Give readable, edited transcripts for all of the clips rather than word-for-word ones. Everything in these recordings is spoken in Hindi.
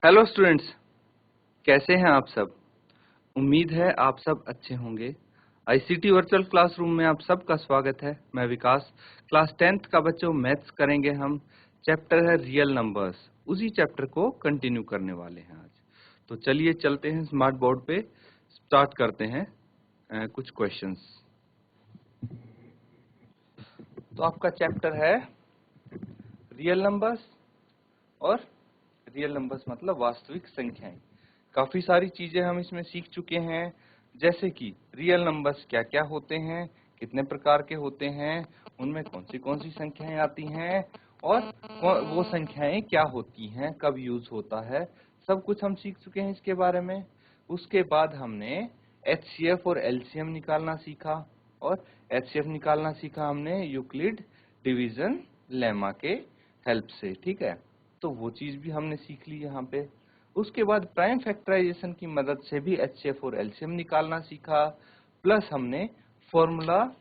हेलो स्टूडेंट्स, कैसे हैं आप सब। उम्मीद है आप सब अच्छे होंगे। आईसीटी वर्चुअल क्लासरूम में आप सबका स्वागत है। मैं विकास, क्लास 10th का बच्चों मैथ्स करेंगे हम। चैप्टर है रियल नंबर्स, उसी चैप्टर को कंटिन्यू करने वाले हैं आज। तो चलिए चलते हैं स्मार्ट बोर्ड पे, स्टार्ट करते हैं कुछ क्वेश्चंस। तो आपका चैप्टर है रियल नंबर्स, और रियल नंबर्स मतलब वास्तविक संख्याएं। काफी सारी चीजें हम इसमें सीख चुके हैं, जैसे कि रियल नंबर्स क्या क्या होते हैं, कितने प्रकार के होते हैं, उनमें कौन सी संख्याएं आती हैं, और वो संख्याएं क्या होती हैं, कब यूज होता है, सब कुछ हम सीख चुके हैं इसके बारे में। उसके बाद हमने एचसीएफ और एलसीएम निकालना सीखा, और एचसीएफ निकालना सीखा हमने यूक्लिड डिवीजन लेमा के हेल्प से, ठीक है। तो वो चीज भी हमने सीख ली यहाँ पे। उसके बाद प्राइम फैक्टराइजेशन की मदद से भी एचसीएफ और एलसीएम निकालना सीखा। प्लस हमने फॉर्मूला,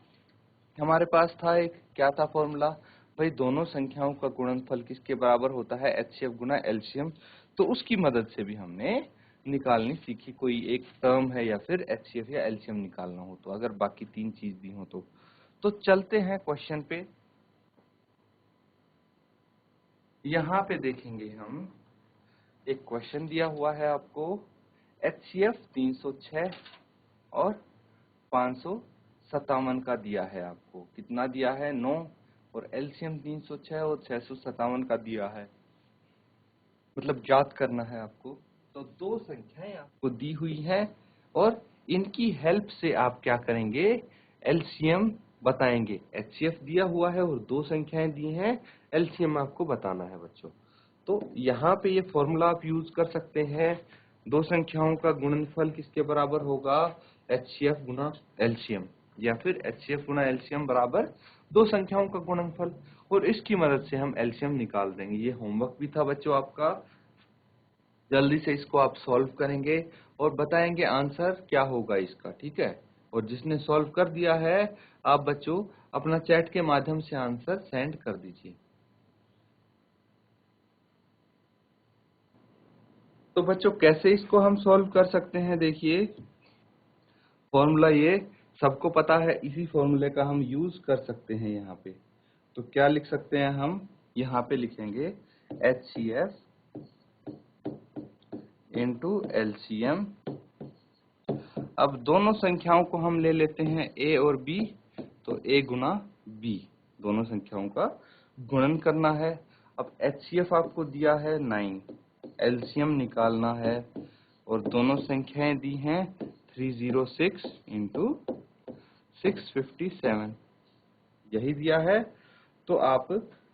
हमारे पास था एक, क्या था फॉर्मूला, भाई दोनों संख्याओं का गुणनफल किसके बराबर होता है, एचसीएफ गुना एलसीएम। तो उसकी मदद से भी हमने निकालनी सीखी, कोई एक टर्म है या फिर एचसीएफ या एलसीएम निकालना हो तो, अगर बाकी तीन चीज भी हो तो चलते हैं क्वेश्चन पे। यहाँ पे देखेंगे हम, एक क्वेश्चन दिया हुआ है आपको, एचसीएफ 306 और 557 का दिया है आपको। कितना दिया है, 9, और एलसीएम 306 और 657 का दिया है, मतलब ज्ञात करना है आपको। तो दो संख्याएं आपको दी हुई हैं, और इनकी हेल्प से आप क्या करेंगे, एलसीएम बताएंगे। एचसीएफ दिया हुआ है और दो संख्याएं दी हैं, एलसीएम आपको बताना है बच्चों। तो यहाँ पे ये फॉर्मूला आप यूज कर सकते हैं, दो संख्याओं का गुणनफल किसके बराबर होगा, एचसीएफ गुना एलसीएम, या फिर एचसीएफ गुना एलसीएम बराबर दो संख्याओं का गुणनफल, और इसकी मदद से हम एलसीएम निकाल देंगे। ये होमवर्क भी था बच्चों आपका, जल्दी से इसको आप सॉल्व करेंगे और बताएंगे आंसर क्या होगा इसका, ठीक है। और जिसने सॉल्व कर दिया है, आप बच्चों अपना चैट के माध्यम से आंसर सेंड कर दीजिए। तो बच्चों कैसे इसको हम सॉल्व कर सकते हैं, देखिए फॉर्मूला ये सबको पता है, इसी फॉर्मूले का हम यूज कर सकते हैं यहाँ पे। तो क्या लिख सकते हैं हम, यहाँ पे लिखेंगे HCF इंटू LCM। अब दोनों संख्याओं को हम ले लेते हैं A और B, तो A गुना B, दोनों संख्याओं का गुणन करना है। अब HCF आपको दिया है 9, LCM निकालना है, और दोनों संख्याएं दी हैं 306 इंटू 657, यही दिया है। तो आप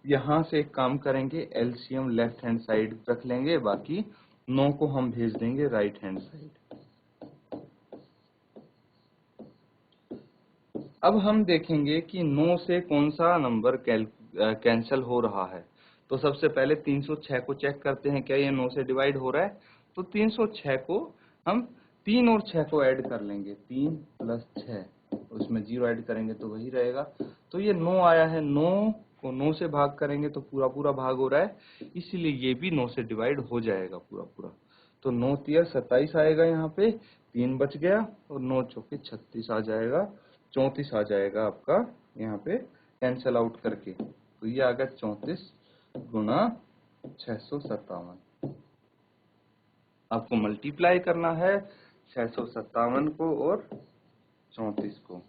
यहाँ से एक काम करेंगे, एलसीएम लेफ्ट हैंड साइड रख लेंगे, बाकी 9 को हम भेज देंगे राइट हैंड साइड। अब हम देखेंगे कि 9 से कौन सा नंबर कैंसिल हो रहा है। तो सबसे पहले 306 को चेक करते हैं, क्या ये 9 से डिवाइड हो रहा है। तो 306 को हम 3 और 6 को ऐड कर लेंगे, 3 प्लस 6, उसमें 0 ऐड करेंगे तो वही रहेगा। तो ये 9 आया है, 9 को 9 से भाग करेंगे तो पूरा पूरा भाग हो रहा है, इसीलिए ये भी 9 से डिवाइड हो जाएगा पूरा पूरा। तो 9 तिया 27 आएगा, यहाँ पे 3 बच गया, और 9 चौके 36 आ जाएगा, 34 आ जाएगा आपका यहाँ पे कैंसल आउट करके। तो ये आ गया 34 गुना 657। आपको मल्टीप्लाई करना है 657 को और 34 को,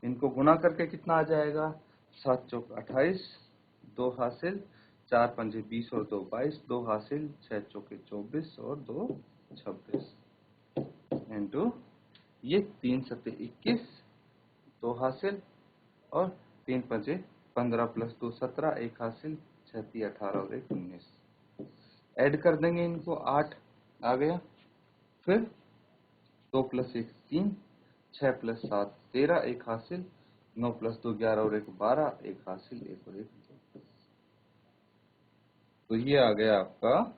इनको गुना करके कितना आ जाएगा, 7 चौक 28, 2 हासिल, 4 पंजे 20 और 2 22, 2 हासिल, 6 चौके 24 और 2 26, इंटू ये 3 सत्ते 21, 2 हासिल, और 3 पंजे 15 प्लस 2 17, 1 हासिल, 6 ती 18 और 1 19, ऐड कर देंगे इनको, 8 आ गया। फिर 2 प्लस 1 3, 6 प्लस 7 13, 1 हासिल, 9 प्लस 2 11 और 1 12, 1 हासिल, 1 और 1 2। तो ये आ गया आपका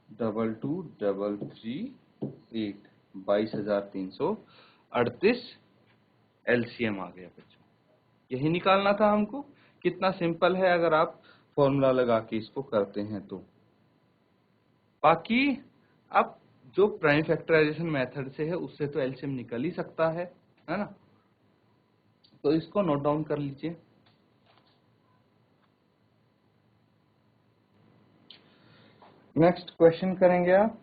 222338, 22,338 एलसीएम आ गया बच्चों। यही निकालना था हमको। कितना सिंपल है, अगर आप फॉर्मूला लगा के इसको करते हैं तो। बाकी अब जो प्राइम फैक्टराइजेशन मेथड से है उससे तो एलसीएम निकल ही सकता है ना। तो इसको नोट डाउन कर लीजिए। नेक्स्ट क्वेश्चन करेंगे आप।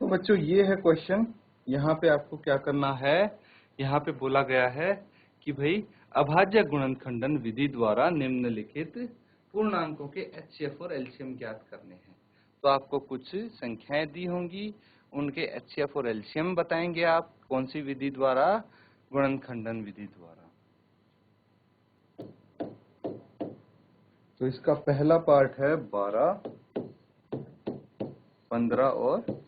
तो बच्चों ये है क्वेश्चन। यहाँ पे आपको क्या करना है, यहाँ पे बोला गया है कि भाई अभाज्य गुणनखंडन विधि द्वारा निम्नलिखित पूर्णांकों के एचसीएफ और एलसीएम ज्ञात करने हैं। तो आपको कुछ संख्याएं दी होंगी, उनके एचसीएफ और एलसीएम बताएंगे आप कौन सी विधि द्वारा, गुणनखंडन विधि द्वारा। तो इसका पहला पार्ट है 12, 15 और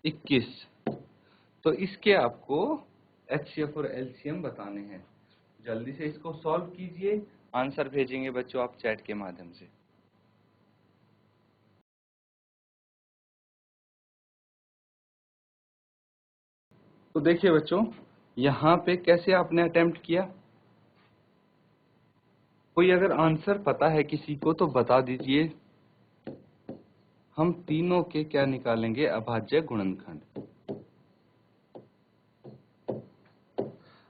21। तो इसके आपको एचसीएफ और एलसीएम बताने हैं। जल्दी से इसको सॉल्व कीजिए, आंसर भेजेंगे बच्चों आप चैट के माध्यम से। तो देखिए बच्चों, यहाँ पे कैसे आपने अटेम्प्ट किया। कोई अगर आंसर पता है किसी को तो बता दीजिए। हम तीनों के क्या निकालेंगे, अभाज्य गुणनखंड।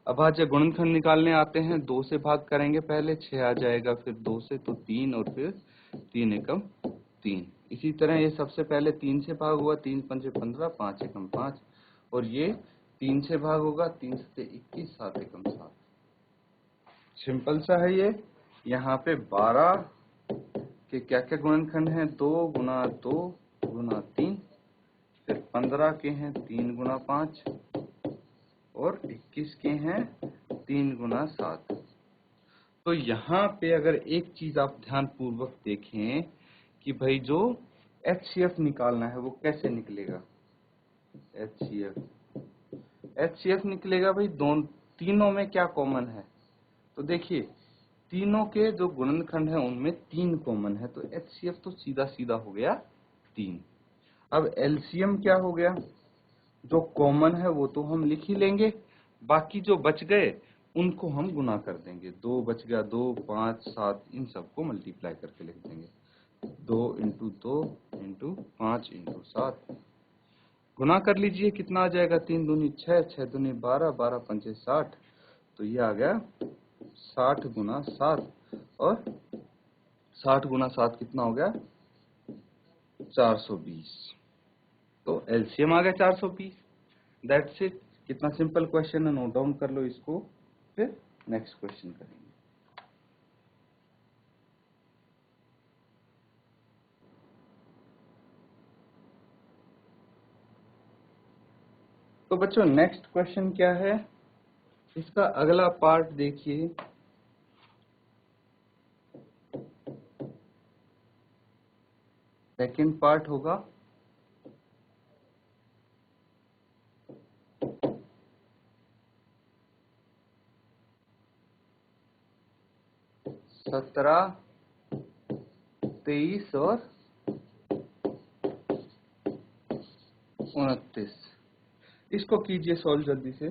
अभाज्य गुणनखंड निकालने आते हैं, 2 से भाग करेंगे पहले, 6 आ जाएगा, फिर 2 से तो 3 और फिर 3 एकम 3। इसी तरह ये सबसे पहले 3 से भाग हुआ, 3 पंचे 15, 5 एकम 5, और ये 3 से भाग होगा, 3 से 21, 7 एकम 7। सिंपल सा है ये। यहाँ पे 12 के क्या क्या गुणनखंड हैं, 2 गुना 2 गुना 3, फिर 15 के हैं 3 गुना 5, और 21 के हैं 3 गुना 7। तो यहाँ पे अगर एक चीज आप ध्यान पूर्वक देखें कि भाई जो एचसीएफ निकालना है वो कैसे निकलेगा। एचसीएफ निकलेगा भाई तीनों में क्या कॉमन है। तो देखिए तीनों के जो गुणनखंड है उनमें 3 कॉमन है, तो एचसीएफ तो सीधा सीधा हो गया 3। अब एलसीएम क्या हो गया, जो कॉमन है वो तो हम लिख ही लेंगे, बाकी जो बच गए उनको हम गुना कर देंगे। 2 बच गया, 2, 5, 7, इन सबको मल्टीप्लाई करके लिख देंगे। 2 इंटू 2 इंटू 5 इंटू 7, गुना कर लीजिए, कितना आ जाएगा, 3 दूनी 6, 6 दूनी 12, 12 पंचे 60। तो ये आ गया 60 गुना 7, और 60 गुना 7 कितना हो गया, 420। तो एलसीएम आ गया 420। That's it. कितना सिंपल क्वेश्चन है, नोट डाउन कर लो इसको, फिर नेक्स्ट क्वेश्चन करेंगे। तो बच्चों नेक्स्ट क्वेश्चन क्या है, इसका अगला पार्ट देखिए। सेकंड पार्ट होगा 17, 23 और 29। इसको कीजिए सॉल्व जल्दी से।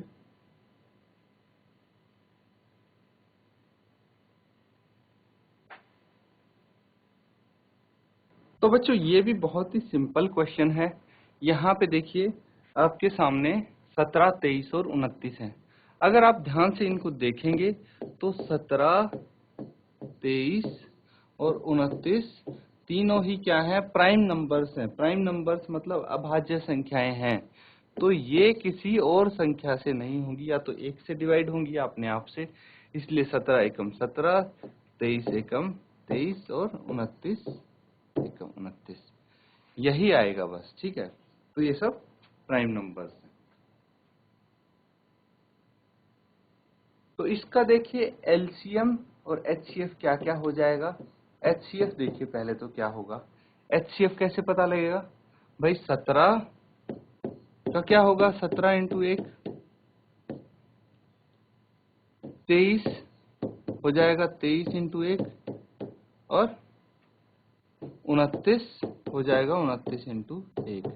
तो बच्चों ये भी बहुत ही सिंपल क्वेश्चन है। यहाँ पे देखिए आपके सामने 17, 23 और 29 है। अगर आप ध्यान से इनको देखेंगे तो 17, 23 और 29 तीनों ही क्या है, प्राइम नंबर्स हैं। प्राइम नंबर्स मतलब अभाज्य संख्याएं हैं। तो ये किसी और संख्या से नहीं होंगी, या तो 1 से डिवाइड होंगी या अपने आप से। इसलिए 17 एकम 17, 23 एकम 23 और 29 एकम 29 यही आएगा बस। ठीक है, तो ये सब प्राइम नंबर्स हैं। तो इसका देखिए एलसीएम और एचसीएफ क्या क्या हो जाएगा। एचसीएफ देखिए पहले तो क्या होगा, एचसीएफ कैसे पता लगेगा भाई, 17 का क्या होगा, 17 इंटू 1 23 हो जाएगा, 23 इंटू 1 और 29 हो जाएगा, 29 इंटू 1।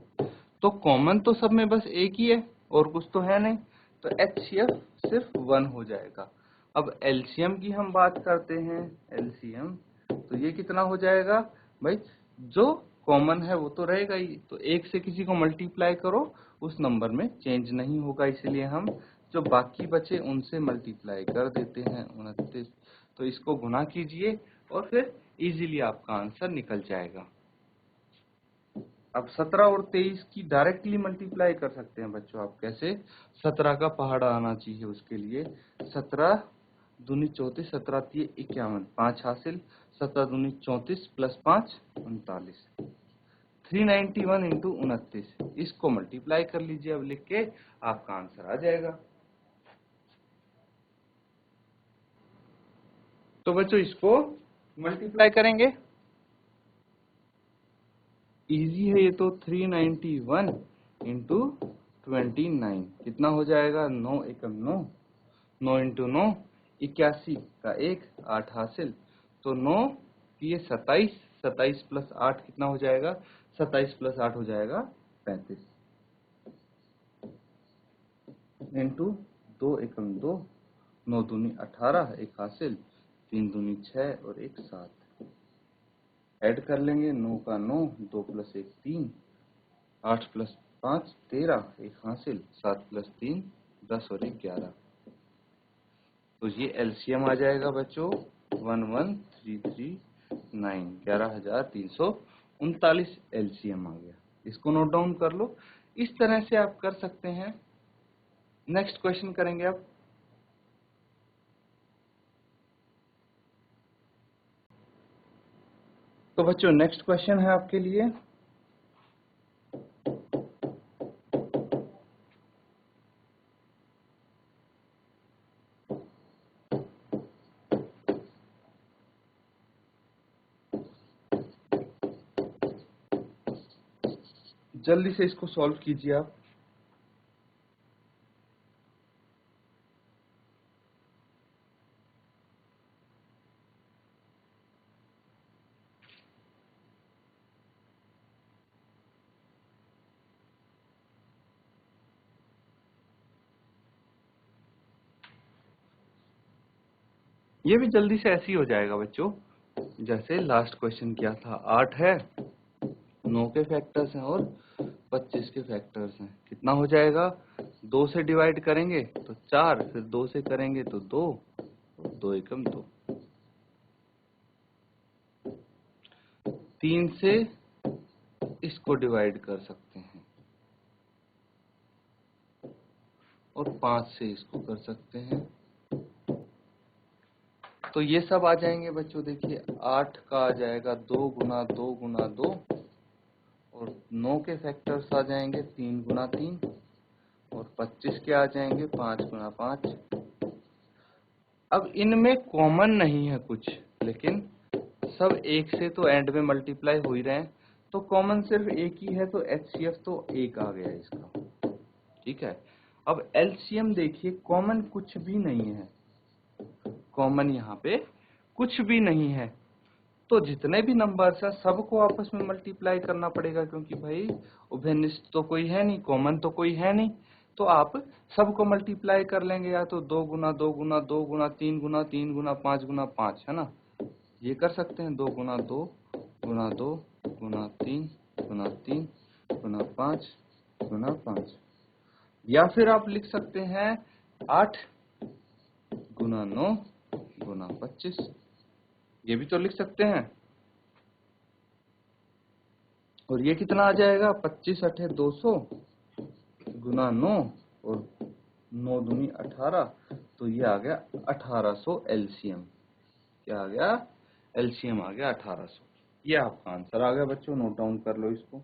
तो कॉमन तो सब में बस एक ही है और कुछ तो है नहीं, तो एचसीएफ सिर्फ 1 हो जाएगा। अब एलसीएम की हम बात करते हैं, एलसीएम तो ये कितना हो जाएगा भाई, जो कॉमन है वो तो रहेगा ही, तो 1 से किसी को मल्टीप्लाई करो उस नंबर में चेंज नहीं होगा, इसलिए हम जो बाकी बचे उनसे मल्टीप्लाई कर देते हैं 29। तो इसको गुना कीजिए और फिर इजीली आपका आंसर निकल जाएगा। अब 17 और 23 की डायरेक्टली मल्टीप्लाई कर सकते हैं बच्चों आप। कैसे, 17 का पहाड़ा आना चाहिए उसके लिए। 17 दूनी 34, 17 तिये 51, 5 हासिल, 17 दूनी 34 प्लस 5 39, 391 इंटू 29। इसको मल्टीप्लाई कर लीजिए अब लिख के, आपका आंसर आ जाएगा। तो बच्चों इसको मल्टीप्लाई करेंगे, इजी है ये तो। 391 इंटू 29 कितना हो जाएगा, 9 एकम 9, 9 इंटू 9 81 का 1, 8 हासिल, तो 9 ये 27, 27 प्लस 8 कितना हो जाएगा, 27 प्लस 8 हो जाएगा 35 इंटू 2 एकम 2, 9 दूनी 18, 1 हासिल, 3 दूनी 6 और 1 7। ऐड कर लेंगे, 9 का 9, 2 प्लस 1 3, 8 प्लस 5 13, 1 हासिल, 7 प्लस 3 10 और 1 11। तो ये एलसीएम आ जाएगा बच्चों 11339, 11339 एलसीएम आ गया। इसको नोट डाउन कर लो, इस तरह से आप कर सकते हैं। नेक्स्ट क्वेश्चन करेंगे आप। तो बच्चों नेक्स्ट क्वेश्चन है आपके लिए, जल्दी से इसको सॉल्व कीजिए आप। ये भी जल्दी से ऐसे ही हो जाएगा बच्चों, जैसे लास्ट क्वेश्चन किया था। 8 है, 9 के फैक्टर्स हैं और 25 के फैक्टर्स हैं। कितना हो जाएगा, 2 से डिवाइड करेंगे तो 4, फिर 2 से करेंगे तो 2, 2 एकम 2, 3 से इसको डिवाइड कर सकते हैं और 5 से इसको कर सकते हैं। तो ये सब आ जाएंगे बच्चों। देखिए 8 का आ जाएगा 2 गुना 2 गुना 2, और 9 के फैक्टर्स आ जाएंगे 3 गुना 3, और 25 के आ जाएंगे 5 गुना 5। अब इनमें कॉमन नहीं है कुछ, लेकिन सब 1 से तो एंड में मल्टीप्लाई हो ही रहे हैं, तो कॉमन सिर्फ एक ही है, तो एचसीएफ तो 1 आ गया इसका। ठीक है, अब एलसीएम देखिए, कॉमन कुछ भी नहीं है, कॉमन यहाँ पे कुछ भी नहीं है, तो जितने भी नंबर्स हैं सबको आपस में मल्टीप्लाई करना पड़ेगा, क्योंकि भाई उभयनिष्ठ तो कोई है नहीं, कॉमन तो कोई है नहीं। तो आप सबको मल्टीप्लाई कर लेंगे, या तो 2 गुना 2 गुना 2 गुना 3 गुना 3 गुना 5 गुना 5, है ना। ये कर सकते हैं 2 गुना 2 गुना 2 गुना 3 गुना 3 गुना 5 गुना 5। या फिर आप लिख सकते हैं 8 गुना 9 गुना 25, ये भी तो लिख सकते हैं। और ये कितना आ जाएगा, 25 अठे 200 गुना 9 और 9 दूनी 18, तो ये आ गया 1800 एलसीएम। क्या आ गया, एलसीएम आ गया 1800। ये आपका आंसर आ गया बच्चों, नोट डाउन कर लो इसको।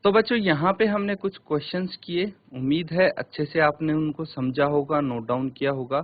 तो बच्चों यहाँ पे हमने कुछ क्वेश्चंस किए, उम्मीद है अच्छे से आपने उनको समझा होगा, नोट डाउन किया होगा।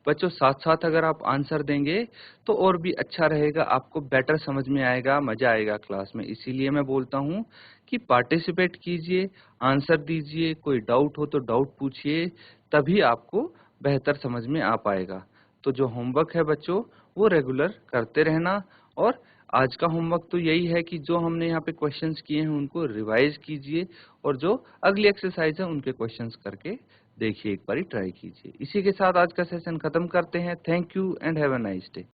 बच्चों साथ साथ अगर आप आंसर देंगे तो और भी अच्छा रहेगा, आपको बेटर समझ में आएगा, मजा आएगा क्लास में। इसीलिए मैं बोलता हूँ कि पार्टिसिपेट कीजिए, आंसर दीजिए, कोई डाउट हो तो डाउट पूछिए, तभी आपको बेहतर समझ में आ पाएगा। तो जो होमवर्क है बच्चों वो रेगुलर करते रहना, और आज का होमवर्क तो यही है कि जो हमने यहाँ पे क्वेश्चंस किए हैं उनको रिवाइज कीजिए, और जो अगली एक्सरसाइज है उनके क्वेश्चंस करके देखिए, एक बारी ट्राई कीजिए। इसी के साथ आज का सेशन खत्म करते हैं। Thank you and have a nice day.